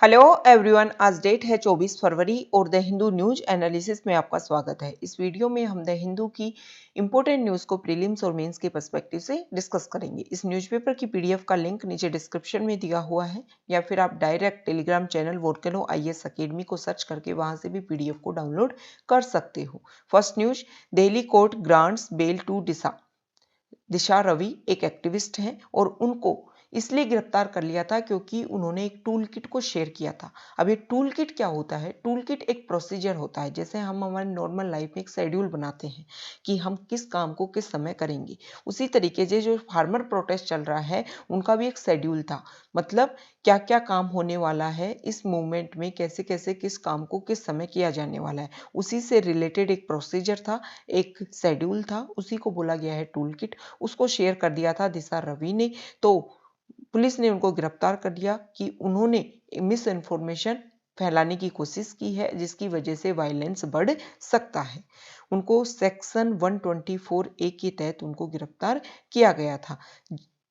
Hello everyone, आज date है 24 फरवरी और द हिंदू न्यूज एनालिसिस में आपका स्वागत है। इस वीडियो में हम द हिंदू की इंपॉर्टेंट न्यूज को प्रीलिम्स और मेंस के पर्सपेक्टिव से डिस्कस करेंगे। इस न्यूज़पेपर की पीडीएफ का लिंक नीचे डिस्क्रिप्शन में दिया हुआ है या फिर आप direct Telegram channel volcano IAS academy को सर्च करके वहां से भी पीडीएफ को डाउनलोड कर सकते हो। First news, Delhi court grants bail to Disha Ravi एक एक्टिविस्ट हैं और उनको इसलिए गिरफ्तार कर लिया था क्योंकि उन्होंने एक टूल किट को शेयर किया था। अब ये टूल किट क्या होता है? टूल किट एक प्रोसीजर होता है, जैसे हम हमारे नॉर्मल लाइफ में एक शेड्यूल बनाते हैं कि हम किस काम को किस समय करेंगे। उसी तरीके से जो फार्मर प्रोटेस्ट चल रहा है उनका भी एक शेड्यूल था, मतलब क्या क्या काम होने वाला है इस मूवमेंट में, कैसे कैसे किस काम को किस समय किया जाने वाला है, उसी से रिलेटेड एक प्रोसीजर था, एक शेड्यूल था, उसी को बोला गया है टूल किट। उसको शेयर कर दिया था दिशा रवि ने, तो पुलिस ने उनको गिरफ्तार कर लिया कि उन्होंने मिस इन्फॉर्मेशन फैलाने की कोशिश की है जिसकी वजह से वायलेंस बढ़ सकता है। उनको सेक्शन 124 ए के तहत उनको गिरफ्तार किया गया था।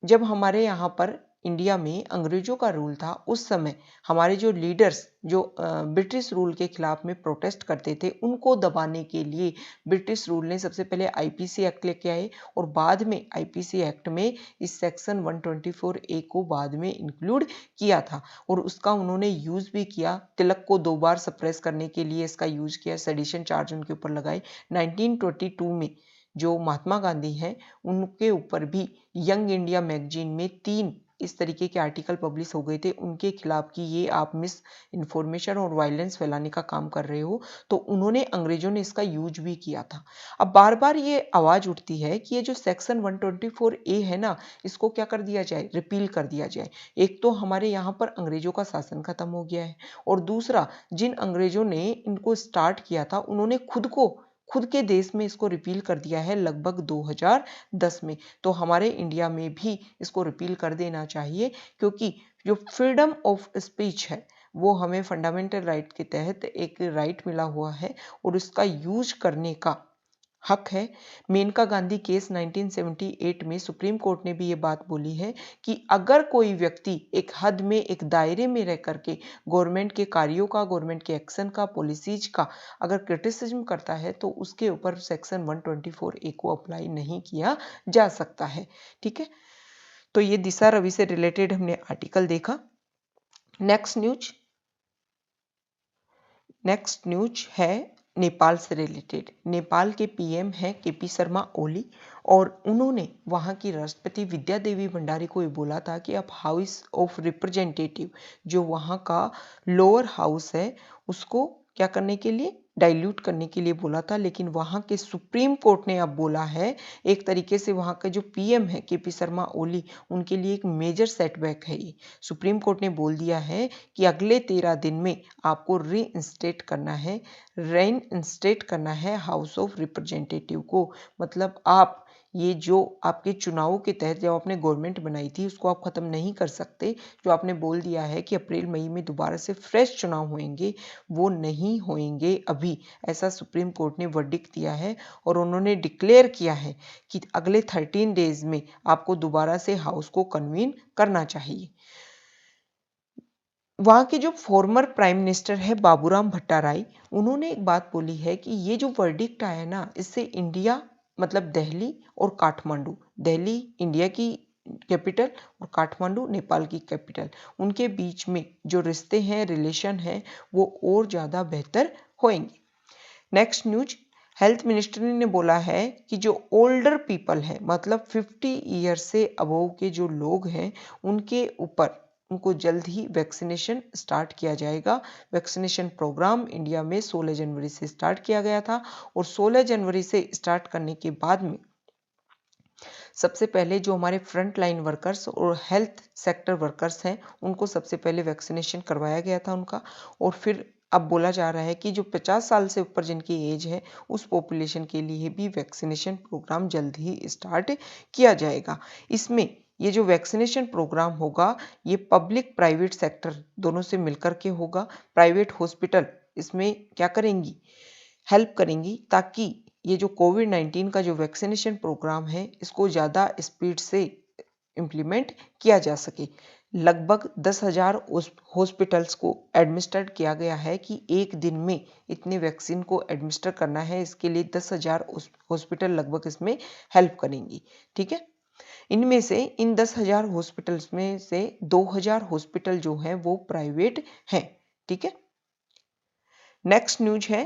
जब हमारे यहाँ पर इंडिया में अंग्रेजों का रूल था उस समय हमारे जो लीडर्स जो ब्रिटिश रूल के खिलाफ में प्रोटेस्ट करते थे उनको दबाने के लिए ब्रिटिश रूल ने सबसे पहले आईपीसी एक्ट लेके आए और बाद में आईपीसी एक्ट में इस सेक्शन 124 ए को बाद में इंक्लूड किया था और उसका उन्होंने यूज भी किया। तिलक को 2 बार सप्रेस करने के लिए इसका यूज किया, सेडिशन चार्ज उनके ऊपर लगाए। 1922 में जो महात्मा गांधी हैं उनके ऊपर भी यंग इंडिया मैगजीन में 3 इस तरीके के आर्टिकल पब्लिश हो गए थे उनके खिलाफ कि ये आप मिस इन्फॉर्मेशन और वायलेंस फैलाने का काम कर रहे हो, तो उन्होंने अंग्रेजों ने इसका यूज भी किया था। अब बार बार ये आवाज उठती है कि ये जो सेक्शन 124 ए है ना, इसको क्या कर दिया जाए, रिपील कर दिया जाए। एक तो हमारे यहाँ पर अंग्रेजों का शासन खत्म हो गया है और दूसरा जिन अंग्रेजों ने इनको स्टार्ट किया था उन्होंने खुद के देश में इसको रिपील कर दिया है लगभग 2010 में। तो हमारे इंडिया में भी इसको रिपील कर देना चाहिए क्योंकि जो फ्रीडम ऑफ स्पीच है वो हमें फंडामेंटल राइट के तहत एक राइट मिला हुआ है और उसका यूज करने का हक है। मेनका गांधी केस 1978 में सुप्रीम कोर्ट ने भी ये बात बोली है कि अगर कोई व्यक्ति एक हद में एक दायरे में रह करके गवर्नमेंट के कार्यों का, गवर्नमेंट के एक्शन का, पॉलिसीज का अगर क्रिटिसिज्म करता है तो उसके ऊपर सेक्शन 124 ए को अप्लाई नहीं किया जा सकता है। ठीक है, तो ये दिशा रवि से रिलेटेड हमने आर्टिकल देखा। नेक्स्ट न्यूज है नेपाल से रिलेटेड। नेपाल के पीएम हैं केपी शर्मा ओली और उन्होंने वहां की राष्ट्रपति विद्या देवी भंडारी को ये बोला था कि आप हाउस ऑफ रिप्रेजेंटेटिव जो वहां का लोअर हाउस है उसको क्या करने के लिए, डाइल्यूट करने के लिए बोला था। लेकिन वहां के सुप्रीम कोर्ट ने अब बोला है, एक तरीके से वहां का जो पीएम है केपी शर्मा ओली उनके लिए एक मेजर सेटबैक है ये। सुप्रीम कोर्ट ने बोल दिया है कि अगले 13 दिन में आपको रीइंस्टेट करना है हाउस ऑफ रिप्रेजेंटेटिव को। मतलब आप ये जो आपके चुनावों के तहत जब आपने गवर्नमेंट बनाई थी उसको आप खत्म नहीं कर सकते। जो आपने बोल दिया है कि अप्रैल मई में दोबारा से फ्रेश चुनाव होंगे, वो नहीं होंगे अभी, ऐसा सुप्रीम कोर्ट ने वर्डिक्ट दिया है और उन्होंने डिक्लेयर किया है कि अगले 13 डेज में आपको दोबारा से हाउस को कन्वीन करना चाहिए। वहाँ के जो फॉर्मर प्राइम मिनिस्टर है बाबूराम भट्टाराई, उन्होंने एक बात बोली है कि ये जो वर्डिक्ट आया ना इससे इंडिया मतलब दिल्ली और काठमांडू, दिल्ली इंडिया की कैपिटल और काठमांडू नेपाल की कैपिटल, उनके बीच में जो रिश्ते हैं, रिलेशन है, वो और ज़्यादा बेहतर होंगे। नेक्स्ट न्यूज, हेल्थ मिनिस्टर ने बोला है कि जो ओल्डर पीपल है मतलब 50 ईयर से अबव के जो लोग हैं उनको जल्द ही वैक्सीनेशन स्टार्ट किया जाएगा। वैक्सीनेशन प्रोग्राम इंडिया में 16 जनवरी से स्टार्ट किया गया था और 16 जनवरी से स्टार्ट करने के बाद में सबसे पहले जो हमारे फ्रंट लाइन वर्कर्स और हेल्थ सेक्टर वर्कर्स हैं उनको सबसे पहले वैक्सीनेशन करवाया गया था उनका, और फिर अब बोला जा रहा है कि जो 50 साल से ऊपर जिनकी एज है उस पॉपुलेशन के लिए भी वैक्सीनेशन प्रोग्राम जल्द ही स्टार्ट किया जाएगा। इसमें ये जो वैक्सीनेशन प्रोग्राम होगा ये पब्लिक प्राइवेट सेक्टर दोनों से मिलकर के होगा। प्राइवेट हॉस्पिटल इसमें क्या करेंगी, हेल्प करेंगी ताकि ये जो कोविड-19 का जो वैक्सीनेशन प्रोग्राम है इसको ज़्यादा स्पीड से इम्प्लीमेंट किया जा सके। लगभग 10,000 हॉस्पिटल्स को एडमिनिस्ट्रेट किया गया है कि एक दिन में इतने वैक्सीन को एडमिनिस्टर करना है। इसके लिए 10,000 हॉस्पिटल लगभग इसमें हेल्प करेंगी। ठीक है, इनमें से इन 10,000 हॉस्पिटल्स में से 2,000 हॉस्पिटल जो हैं वो प्राइवेट हैं। ठीक है, नेक्स्ट न्यूज है,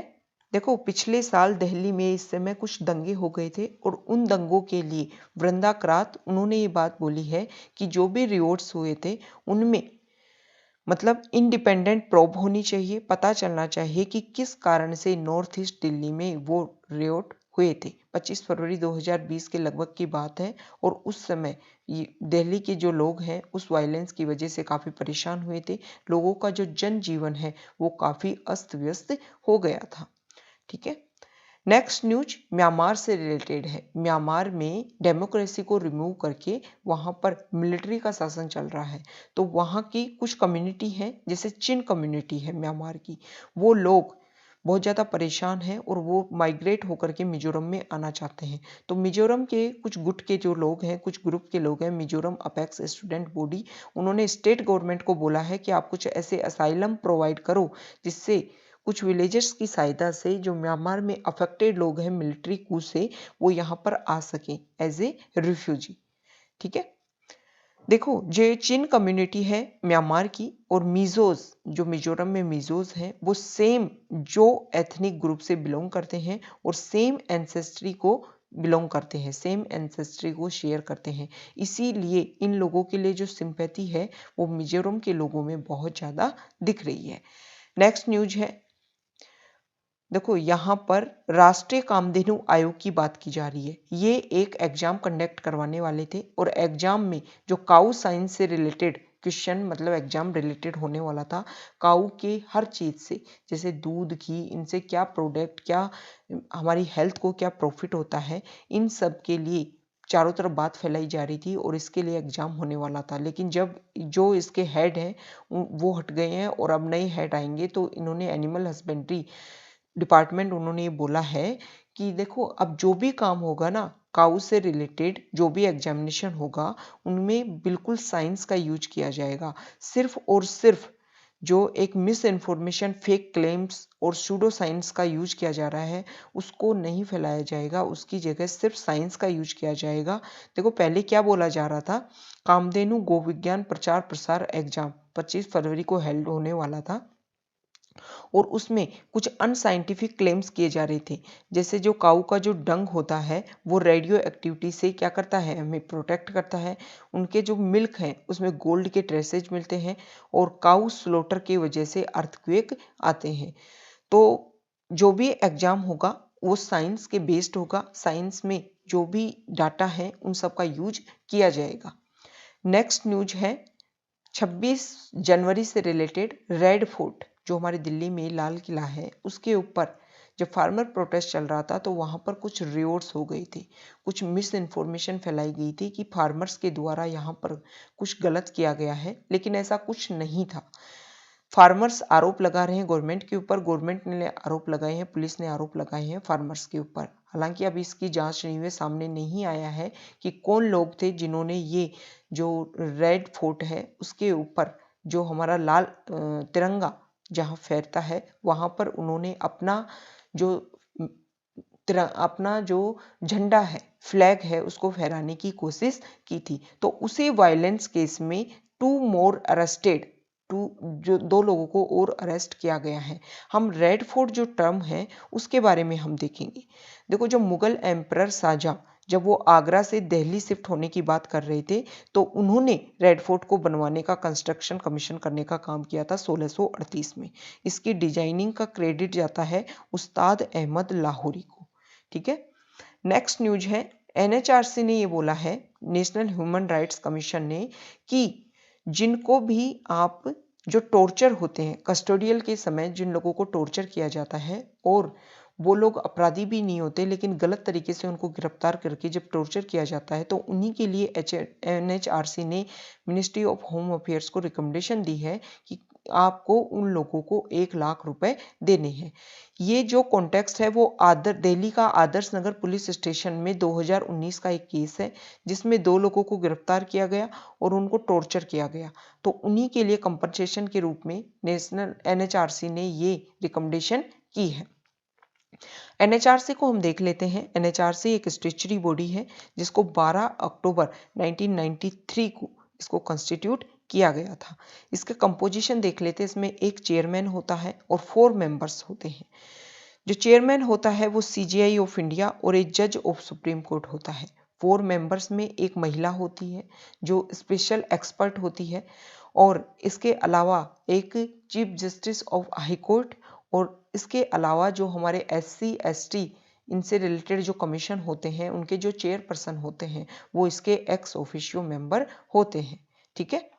देखो पिछले साल दिल्ली में इस समय कुछ दंगे हो गए थे और उन दंगों के लिए वृंदा करात उन्होंने ये बात बोली है कि जो भी रिवॉर्ड्स हुए थे उनमें मतलब इंडिपेंडेंट प्रोब होनी चाहिए, पता चलना चाहिए कि किस कारण से नॉर्थ ईस्ट दिल्ली में वो रिवॉर्ड हुए थे। 25 फरवरी 2020 के लगभग की बात है और उस समय दिल्ली के जो लोग हैं उस वायलेंस की वजह से काफ़ी परेशान हुए थे। लोगों का जो जनजीवन है वो काफ़ी अस्त व्यस्त हो गया था। ठीक है, नेक्स्ट न्यूज म्यांमार से रिलेटेड है। म्यांमार में डेमोक्रेसी को रिमूव करके वहाँ पर मिलिट्री का शासन चल रहा है। तो वहाँ की कुछ कम्युनिटी है, जैसे चिन कम्युनिटी है म्यांमार की, वो लोग बहुत ज़्यादा परेशान हैं और वो माइग्रेट होकर के मिजोरम में आना चाहते हैं। तो मिजोरम के कुछ गुट के जो लोग हैं, कुछ ग्रुप के लोग हैं, मिजोरम अपेक्स स्टूडेंट बॉडी, उन्होंने स्टेट गवर्नमेंट को बोला है कि आप कुछ ऐसे असाइलम प्रोवाइड करो जिससे कुछ विलेजर्स की सहायता से जो म्यांमार में अफेक्टेड लोग हैं मिलिट्री कू से, वो यहाँ पर आ सकें एज ए रिफ्यूजी। ठीक है, देखो जो चिन कम्युनिटी है म्यांमार की और मिजोज जो मिजोरम में मिजोज हैं वो सेम जो एथनिक ग्रुप से बिलोंग करते हैं और सेम एंसेस्ट्री को बिलोंग करते हैं, सेम एंसेस्ट्री को शेयर करते हैं। इसीलिए इन लोगों के लिए जो सिंपैथी है वो मिजोरम के लोगों में बहुत ज़्यादा दिख रही है। नेक्स्ट न्यूज है, देखो यहाँ पर राष्ट्रीय कामधेनु आयोग की बात की जा रही है। ये एक एग्जाम कंडक्ट करवाने वाले थे और एग्जाम में जो काऊ साइंस से रिलेटेड क्वेश्चन मतलब एग्जाम रिलेटेड होने वाला था, काऊ के हर चीज से, जैसे दूध घी, इनसे क्या प्रोडक्ट, क्या हमारी हेल्थ को क्या प्रॉफिट होता है, इन सब के लिए चारों तरफ बात फैलाई जा रही थी और इसके लिए एग्जाम होने वाला था। लेकिन जब जो इसके हेड हैं वो हट गए हैं और अब नए हेड आएंगे, तो इन्होंने एनिमल हस्बेंड्री डिपार्टमेंट उन्होंने ये बोला है कि देखो अब जो भी काम होगा ना काऊ से रिलेटेड, जो भी एग्जामिनेशन होगा उनमें बिल्कुल साइंस का यूज किया जाएगा। सिर्फ और सिर्फ जो एक मिस इन्फॉर्मेशन, फेक क्लेम्स और सूडो साइंस का यूज किया जा रहा है उसको नहीं फैलाया जाएगा, उसकी जगह सिर्फ साइंस का यूज किया जाएगा। देखो पहले क्या बोला जा रहा था, कामधेनु गो विज्ञान प्रचार प्रसार एग्जाम 25 फरवरी को हेल्ड होने वाला था और उसमें कुछ अनसाइंटिफिक क्लेम्स किए जा रहे थे, जैसे जो काऊ का जो डंग होता है वो रेडियो एक्टिविटी से क्या करता है, हमें प्रोटेक्ट करता है। उनके जो मिल्क हैं उसमें गोल्ड के ट्रेसेज मिलते हैं और काऊ स्लोटर की वजह से अर्थक्वेक आते हैं। तो जो भी एग्जाम होगा वो साइंस के बेस्ड होगा, साइंस में जो भी डाटा है उन सब का यूज किया जाएगा। नेक्स्ट न्यूज है 26 जनवरी से रिलेटेड रेड फोर्ट जो हमारे दिल्ली में लाल किला है उसके ऊपर जब फार्मर प्रोटेस्ट चल रहा था तो वहां पर कुछ रिवॉर्ड्स हो गई थी, कुछ मिस इन्फॉर्मेशन फैलाई गई थी कि फार्मर्स के द्वारा यहाँ पर कुछ गलत किया गया है, लेकिन ऐसा कुछ नहीं था। फार्मर्स आरोप लगा रहे हैं गवर्नमेंट के ऊपर, गवर्नमेंट ने आरोप लगाए हैं, पुलिस ने आरोप लगाए हैं फार्मर्स के ऊपर। हालांकि अभी इसकी जांच नहीं हुई, सामने नहीं आया है कि कौन लोग थे जिन्होंने ये जो रेड फोर्ट है उसके ऊपर जो हमारा लाल तिरंगा जहां फहरता है वहां पर उन्होंने जो अपना जो झंडा है, फ्लैग है, उसको फहराने की कोशिश की थी। तो उसी वायलेंस केस में 2 मोर अरेस्टेड, जो 2 लोगों को और अरेस्ट किया गया है। हम रेड फोर्ट जो टर्म है उसके बारे में हम देखेंगे। देखो जो मुगल एम्परर शाहजहां जब वो आगरा से दिल्ली शिफ्ट होने की बात कर रहे थे तो उन्होंने रेड फोर्ट को बनवाने का कंस्ट्रक्शन कमीशन करने का काम किया था 1638 में। इसकी डिजाइनिंग का क्रेडिट जाता है उस्ताद अहमद लाहौरी को। ठीक है, नेक्स्ट न्यूज है एनएचआरसी ने ये बोला है, नेशनल ह्यूमन राइट्स कमीशन ने, कि जिनको भी आप जो टॉर्चर होते हैं कस्टोडियल के समय, जिन लोगों को टॉर्चर किया जाता है और वो लोग अपराधी भी नहीं होते लेकिन गलत तरीके से उनको गिरफ्तार करके जब टॉर्चर किया जाता है तो उन्हीं के लिए एनएचआरसी ने मिनिस्ट्री ऑफ होम अफेयर्स को रिकमेंडेशन दी है कि आपको उन लोगों को 1 लाख रुपए देने हैं। ये जो कॉन्टेक्स्ट है वो दिल्ली का आदर्श नगर पुलिस स्टेशन में 2019 का एक केस है, जिसमें 2 लोगों को गिरफ्तार किया गया और उनको टॉर्चर किया गया। तो उन्हीं के लिए कंपनसेशन के रूप में नेशनल NHRC ने ये रिकमेंडेशन की है। NHRC को हम देख लेते हैं। NHRC एक स्टैट्यूटरी बॉडी है जिसको 12 अक्टूबर 1993 को इसको कॉन्स्टिट्यूट किया गया था। इसका कंपोजिशन देख लेते हैं। इसमें एक चेयरमैन होता है और 4 मेंबर्स होते हैं। जो चेयरमैन होता है वो CJI ऑफ इंडिया और एक जज ऑफ सुप्रीम कोर्ट होता है। 4 मेंबर्स में एक महिला होती है जो स्पेशल एक्सपर्ट होती है, और इसके अलावा एक chief justice of high court, और इसके अलावा जो हमारे SC ST इनसे रिलेटेड जो कमीशन होते हैं उनके जो चेयरपर्सन होते हैं वो इसके एक्स ऑफिशियो मेंबर होते हैं। ठीक है।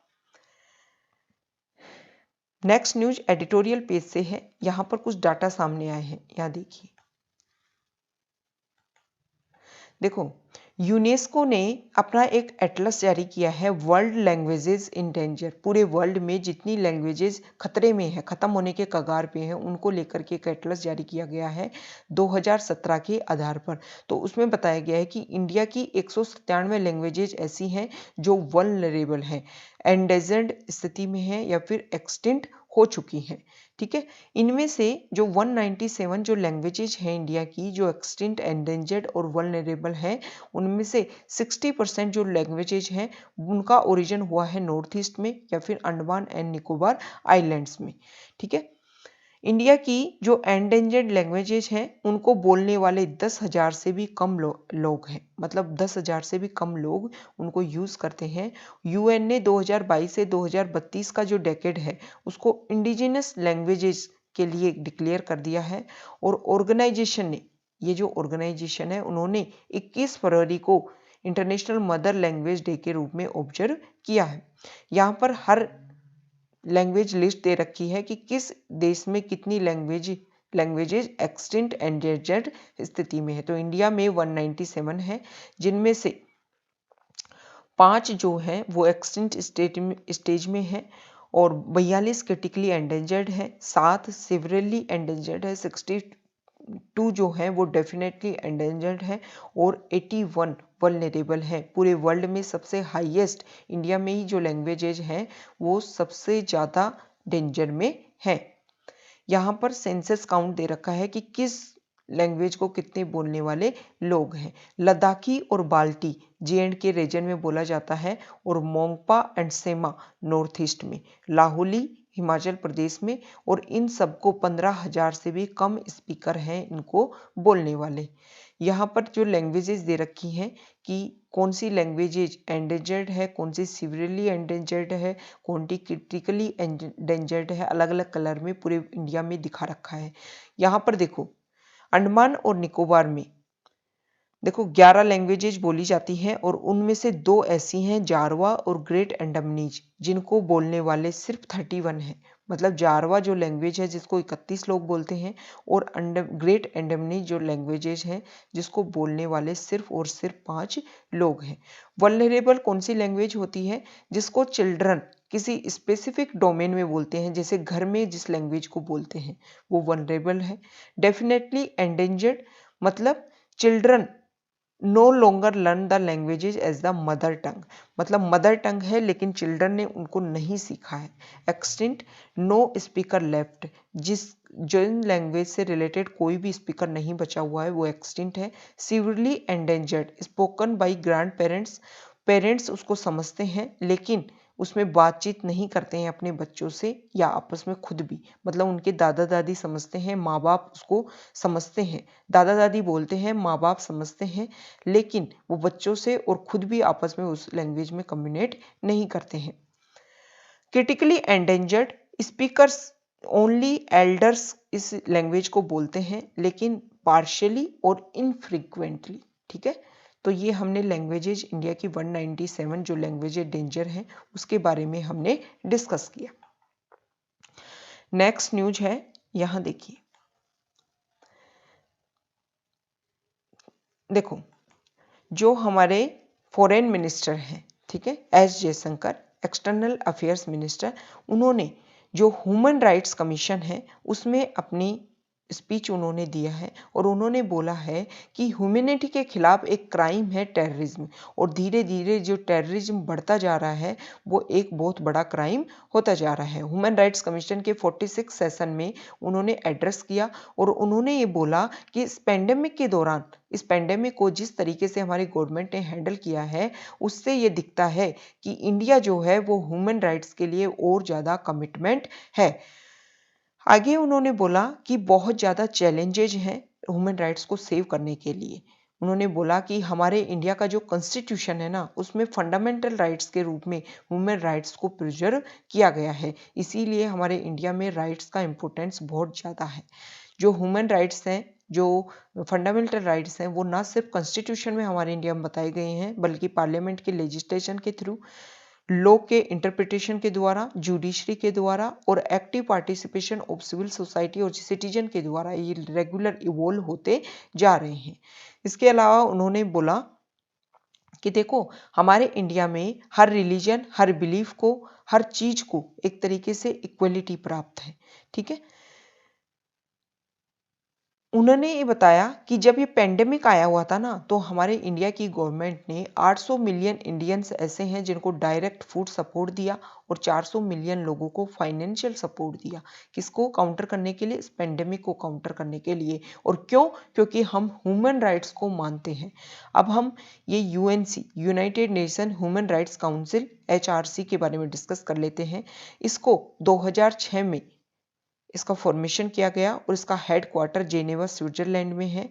नेक्स्ट न्यूज एडिटोरियल पेज से है। यहाँ पर कुछ डाटा सामने आए हैं, यहाँ देखिए। देखो, यूनेस्को ने अपना एक एटलस जारी किया है, वर्ल्ड लैंग्वेजेस इन डेंजर। पूरे वर्ल्ड में जितनी लैंग्वेजेस खतरे में है, खत्म होने के कगार पे हैं, उनको लेकर के एक एटलस जारी किया गया है 2017 के आधार पर। तो उसमें बताया गया है कि इंडिया की 197 लैंग्वेजेज ऐसी हैं जो वल्नरेबल हैं, एंडेजर्ड स्थिति में है या फिर एक्सटिंक्ट हो चुकी हैं। ठीक है। इनमें से जो 197 जो लैंग्वेजेज हैं इंडिया की, जो एक्सटिंक्ट, एंडेंजर्ड और वल्नरेबल हैं, उनमें से 60% जो लैंग्वेजेज हैं उनका ओरिजिन हुआ है नॉर्थ ईस्ट में या फिर अंडमान एंड निकोबार आइलैंड्स में। ठीक है। इंडिया की जो एंडेंजर्ड लैंग्वेजेज हैं उनको बोलने वाले 10,000 से भी कम लोग हैं, मतलब 10,000 से भी कम लोग उनको यूज़ करते हैं। UN ने 2022 से 2032 का जो डेकेड है उसको इंडिजिनस लैंग्वेजेस के लिए डिक्लेयर कर दिया है। और ऑर्गेनाइजेशन ने, ये जो ऑर्गेनाइजेशन है, उन्होंने 21 फरवरी को इंटरनेशनल मदर लैंग्वेज डे के रूप में ऑब्जर्व किया है। यहाँ पर हर लैंग्वेज लिस्ट दे रखी है कि किस देश में कितनी लैंग्वेजेज एक्सटिंक्ट एंडेंजर्ड स्थिति में है। तो इंडिया में 197 है, जिनमें से 5 जो हैं वो एक्सटिंक्ट स्टेज में है, और 42 क्रिटिकली एंडेंजर्ड है, 7 सिवियरली एंडेंजर्ड है, 62 जो है वो डेफिनेटली एंडेंजर्ड है, और 81 वल्नरेबल है। पूरे वर्ल्ड में सबसे हाईएस्ट इंडिया में ही जो लैंग्वेजेज हैं वो सबसे ज़्यादा डेंजर में है। यहाँ पर सेंसस काउंट दे रखा है कि किस लैंग्वेज को कितने बोलने वाले लोग हैं। लद्दाखी और बाल्टी J&K रीजन में बोला जाता है, और मोंगपा एंड सेमा नॉर्थ ईस्ट में, लाहौली हिमाचल प्रदेश में, और इन सबको 15,000 से भी कम स्पीकर हैं इनको बोलने वाले। यहाँ पर जो लैंग्वेजेस दे रखी हैं कि कौन सी लैंग्वेजेज एंडेंजर्ड है, कौन सी सिवियरली एंडेंजर्ड है, कौन सी क्रिटिकली एंडेंजर्ड है, अलग अलग कलर में पूरे इंडिया में दिखा रखा है। यहाँ पर देखो, अंडमान और निकोबार में देखो 11 लैंग्वेजेज बोली जाती हैं, और उनमें से 2 ऐसी हैं, जारवा और ग्रेट अंडमानीज, जिनको बोलने वाले सिर्फ 31 हैं। मतलब जारवा जो लैंग्वेज है जिसको 31 लोग बोलते हैं, और ग्रेट अंडमानीज जो लैंग्वेजेज हैं जिसको बोलने वाले सिर्फ और सिर्फ 5 लोग हैं। वल्नरेबल कौन सी लैंग्वेज होती है? जिसको चिल्ड्रन किसी स्पेसिफिक डोमेन में बोलते हैं, जैसे घर में जिस लैंग्वेज को बोलते हैं वो वल्नरेबल है। डेफिनेटली एंडेंजर्ड मतलब children no longer learn the languages as the mother tongue, मतलब मदर टंग है लेकिन चिल्ड्रन ने उनको नहीं सीखा है। एक्सटिंक्ट नो स्पीकर लेफ्ट, जिन लैंग्वेज से रिलेटेड कोई भी स्पीकर नहीं बचा हुआ है वो एक्सटिंक्ट है। Severely endangered spoken by grand parents, parents उसको समझते हैं लेकिन उसमें बातचीत नहीं करते हैं अपने बच्चों से या आपस में खुद भी, मतलब उनके दादा दादी समझते हैं, माँ बाप उसको समझते हैं, दादा दादी बोलते हैं, माँ बाप समझते हैं, लेकिन वो बच्चों से और खुद भी आपस में उस लैंग्वेज में कम्युनिकेट नहीं करते हैं। Critically endangered speakers only elders इस लैंग्वेज को बोलते हैं, लेकिन पार्शियली और इनफ्रीक्वेंटली। ठीक है। तो ये हमने लैंग्वेजेज इंडिया की 197 जो लैंग्वेजेज डेंजर हैं उसके बारे में हमने डिस्कस किया। नेक्स्ट न्यूज है, यहां देखिए। देखो, जो हमारे फॉरेन मिनिस्टर हैं, ठीक है, S Jaishankar, external affairs minister, उन्होंने जो ह्यूमन राइट्स कमीशन है उसमें अपनी स्पीच उन्होंने दिया है और उन्होंने बोला है कि ह्यूमैनिटी के खिलाफ एक क्राइम है टेररिज्म, और धीरे धीरे जो टेररिज्म बढ़ता जा रहा है वो एक बहुत बड़ा क्राइम होता जा रहा है। ह्यूमन राइट्स कमीशन के 46 सेशन में उन्होंने एड्रेस किया और उन्होंने ये बोला कि इस पेंडेमिक के दौरान, इस पेंडेमिक को जिस तरीके से हमारी गवर्नमेंट ने हैंडल किया है उससे ये दिखता है कि इंडिया जो है वो ह्यूमन राइट्स के लिए और ज़्यादा कमिटमेंट है। आगे उन्होंने बोला कि बहुत ज़्यादा चैलेंजेज हैं ह्यूमन राइट्स को सेव करने के लिए। उन्होंने बोला कि हमारे इंडिया का जो कॉन्स्टिट्यूशन है ना उसमें फंडामेंटल राइट्स के रूप में ह्यूमन राइट्स को प्रिजर्व किया गया है, इसीलिए हमारे इंडिया में राइट्स का इम्पोर्टेंस बहुत ज़्यादा है। जो ह्यूमन राइट्स हैं, जो फंडामेंटल राइट्स हैं, वो ना सिर्फ कॉन्स्टिट्यूशन में हमारे इंडिया में बताए गए हैं बल्कि पार्लियामेंट के लेजिस्लेशन के थ्रू, लॉ के इंटरप्रिटेशन के द्वारा, जुडिशरी के द्वारा और active participation of civil society और सिटीजन के द्वारा ये रेगुलर इवॉल्व होते जा रहे हैं। इसके अलावा उन्होंने बोला कि देखो हमारे इंडिया में हर रिलीजन, हर बिलीफ को, हर चीज को एक तरीके से इक्वलिटी प्राप्त है। ठीक है, उन्होंने ये बताया कि जब ये पेंडेमिक आया हुआ था ना तो हमारे इंडिया की गवर्नमेंट ने 800 मिलियन इंडियंस ऐसे हैं जिनको डायरेक्ट फूड सपोर्ट दिया और 400 मिलियन लोगों को फाइनेंशियल सपोर्ट दिया। किसको काउंटर करने के लिए? इस पेंडेमिक को काउंटर करने के लिए। और क्यों? क्योंकि हम ह्यूमन राइट्स को मानते हैं। अब हम ये UNC, United nation human rights council, HRC के बारे में डिस्कस कर लेते हैं। इसको 2006 में इसका फॉर्मेशन किया गया और इसका हेडक्वार्टर जेनेवा स्विट्जरलैंड में है।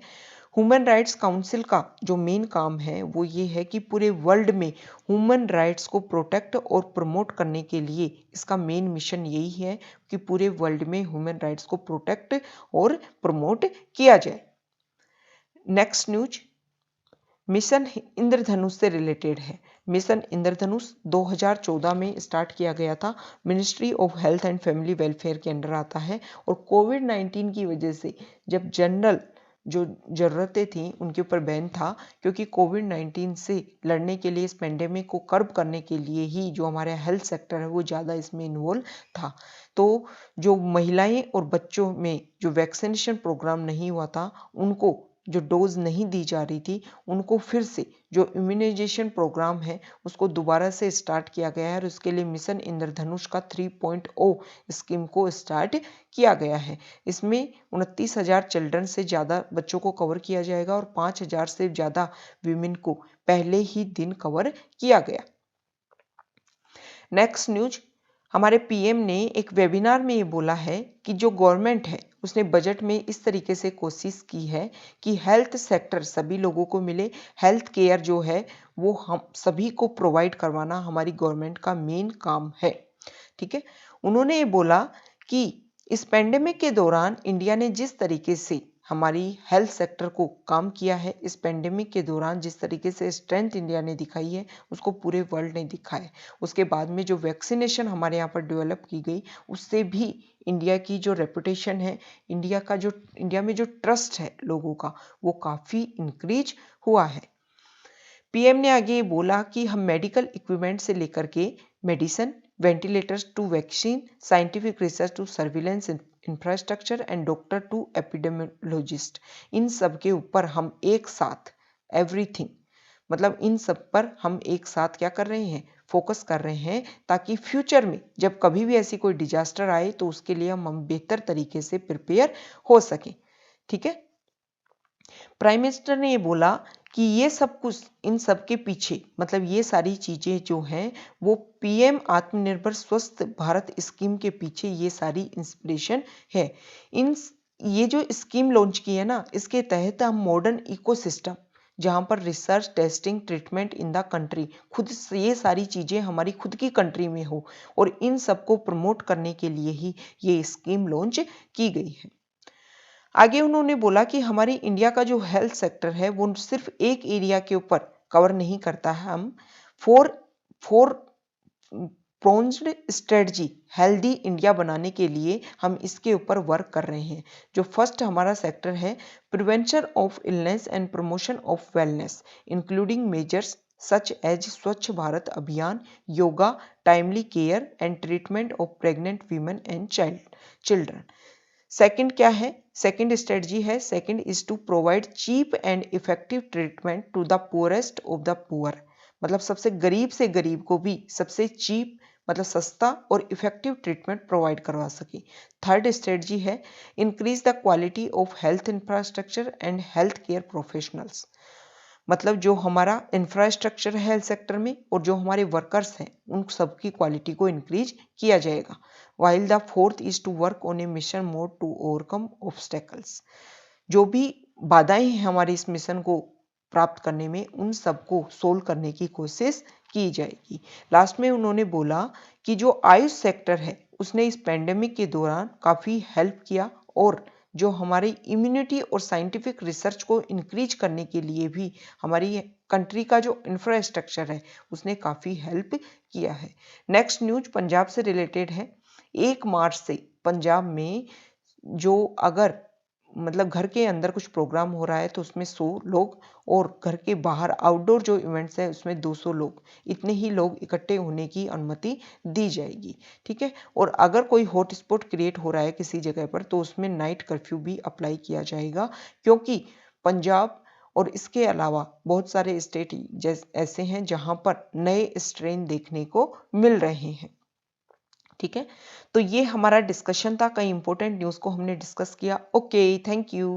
ह्यूमन राइट्स काउंसिल का जो मेन काम है वो ये है कि पूरे वर्ल्ड में ह्यूमन राइट्स को प्रोटेक्ट और प्रमोट करने के लिए इसका मेन मिशन यही है कि पूरे वर्ल्ड में ह्यूमन राइट्स को प्रोटेक्ट और प्रमोट किया जाए। नेक्स्ट न्यूज मिशन इंद्रधनुष से रिलेटेड है। मिशन इंद्रधनुष 2014 में स्टार्ट किया गया था, ministry of health and family welfare के अंडर आता है और कोविड-19 की वजह से जब जनरल जो ज़रूरतें थी उनके ऊपर बैन था, क्योंकि कोविड-19 से लड़ने के लिए, इस पेंडेमिक को कर्ब करने के लिए ही जो हमारा हेल्थ सेक्टर है वो ज़्यादा इसमें इन्वॉल्व था। तो जो महिलाएं और बच्चों में जो वैक्सीनेशन प्रोग्राम नहीं हुआ था, उनको जो डोज नहीं दी जा रही थी, उनको फिर से जो इम्यूनाइजेशन प्रोग्राम है उसको दोबारा से स्टार्ट किया गया है और उसके लिए मिशन इंद्रधनुष का 3.0 स्कीम को स्टार्ट किया गया है। इसमें 29,000 चिल्ड्रन से ज़्यादा बच्चों को कवर किया जाएगा और 5,000 से ज़्यादा वीमेन को पहले ही दिन कवर किया गया। नेक्स्ट न्यूज, हमारे पीएम ने एक वेबिनार में ये बोला है कि जो गवर्नमेंट है उसने बजट में इस तरीके से कोशिश की है कि हेल्थ सेक्टर सभी लोगों को मिले। हेल्थ केयर जो है वो हम सभी को प्रोवाइड करवाना हमारी गवर्नमेंट का मेन काम है। ठीक है, उन्होंने ये बोला कि इस पेंडेमिक के दौरान इंडिया ने जिस तरीके से हमारी हेल्थ सेक्टर को काम किया है, इस पेंडेमिक के दौरान जिस तरीके से स्ट्रेंथ इंडिया ने दिखाई है उसको पूरे वर्ल्ड ने दिखा है। उसके बाद में जो वैक्सीनेशन हमारे यहाँ पर डेवलप की गई उससे भी इंडिया की जो रेपुटेशन है, इंडिया में जो ट्रस्ट है लोगों का, वो काफ़ी इंक्रीज हुआ है। पीएम ने आगे बोला कि हम मेडिकल इक्विपमेंट से लेकर के medicine, ventilators to vaccine, scientific research to surveillance infrastructure and doctor to epidemiologist, इन सब के ऊपर हम एक साथ एवरीथिंग, मतलब इन सब पर हम एक साथ क्या कर रहे हैं? फोकस कर रहे हैं, ताकि फ्यूचर में जब कभी भी ऐसी कोई डिजास्टर आए तो उसके लिए हम बेहतर तरीके से प्रिपेयर हो सकें। ठीक है, प्राइम मिनिस्टर ने ये बोला कि ये सब कुछ, इन सब के पीछे, मतलब ये सारी चीजें जो हैं वो पीएम आत्मनिर्भर स्वस्थ भारत स्कीम के पीछे ये सारी इंस्पिरेशन है। ये जो स्कीम लॉन्च की है ना, इसके तहत हम मॉडर्न इकोसिस्टम, जहाँ पर research, testing, treatment in the country, खुद ये सारी चीजें हमारी खुद की कंट्री में हो, और इन सबको प्रमोट करने के लिए ही ये स्कीम लॉन्च की गई है। आगे उन्होंने बोला कि हमारी इंडिया का जो हेल्थ सेक्टर है वो सिर्फ एक एरिया के ऊपर कवर नहीं करता है। हम फोर प्रोन्ड स्ट्रेटजी हेल्दी इंडिया बनाने के लिए हम इसके ऊपर वर्क कर रहे हैं। जो फर्स्ट हमारा सेक्टर है prevention of illness and promotion of wellness, including measures such as स्वच्छ भारत अभियान, yoga, timely care and treatment of pregnant women and children. Second क्या है? सेकंड स्ट्रेटजी है, second is to provide cheap and effective treatment to the poorest of the poor, मतलब सबसे गरीब से गरीब को भी सबसे चीप मतलब सस्ता और इफेक्टिव ट्रीटमेंट प्रोवाइड करवा सके। थर्ड स्ट्रेटजी है increase the quality of health infrastructure and health care professionals, मतलब जो हमारा इंफ्रास्ट्रक्चर है हेल्थ सेक्टर में और जो हमारे वर्कर्स हैं उन सबकी क्वालिटी को इंक्रीज किया जाएगा। While the fourth is to work on a mission mode to overcome obstacles, जो भी बाधाएं हैं हमारे इस मिशन को प्राप्त करने में उन सबको सोल्व करने की कोशिश की जाएगी। लास्ट में उन्होंने बोला कि जो आयुष सेक्टर है उसने इस पेंडेमिक के दौरान काफ़ी हेल्प किया और जो हमारी इम्यूनिटी और साइंटिफिक रिसर्च को इंक्रीज करने के लिए भी हमारी कंट्री का जो इंफ्रास्ट्रक्चर है उसने काफ़ी हेल्प किया है। नेक्स्ट न्यूज पंजाब से रिलेटेड है। 1 मार्च से पंजाब में जो अगर मतलब घर के अंदर कुछ प्रोग्राम हो रहा है तो उसमें 100 लोग और घर के बाहर आउटडोर जो इवेंट्स है उसमें 200 लोग, इतने ही लोग इकट्ठे होने की अनुमति दी जाएगी। ठीक है, और अगर कोई हॉटस्पॉट क्रिएट हो रहा है किसी जगह पर तो उसमें नाइट कर्फ्यू भी अप्लाई किया जाएगा, क्योंकि पंजाब और इसके अलावा बहुत सारे स्टेट ऐसे हैं जहां पर नए स्ट्रेन देखने को मिल रहे हैं। ठीक है, तो ये हमारा डिस्कशन था, कई इंपॉर्टेंट न्यूज़ को हमने डिस्कस किया। Okay, thank you.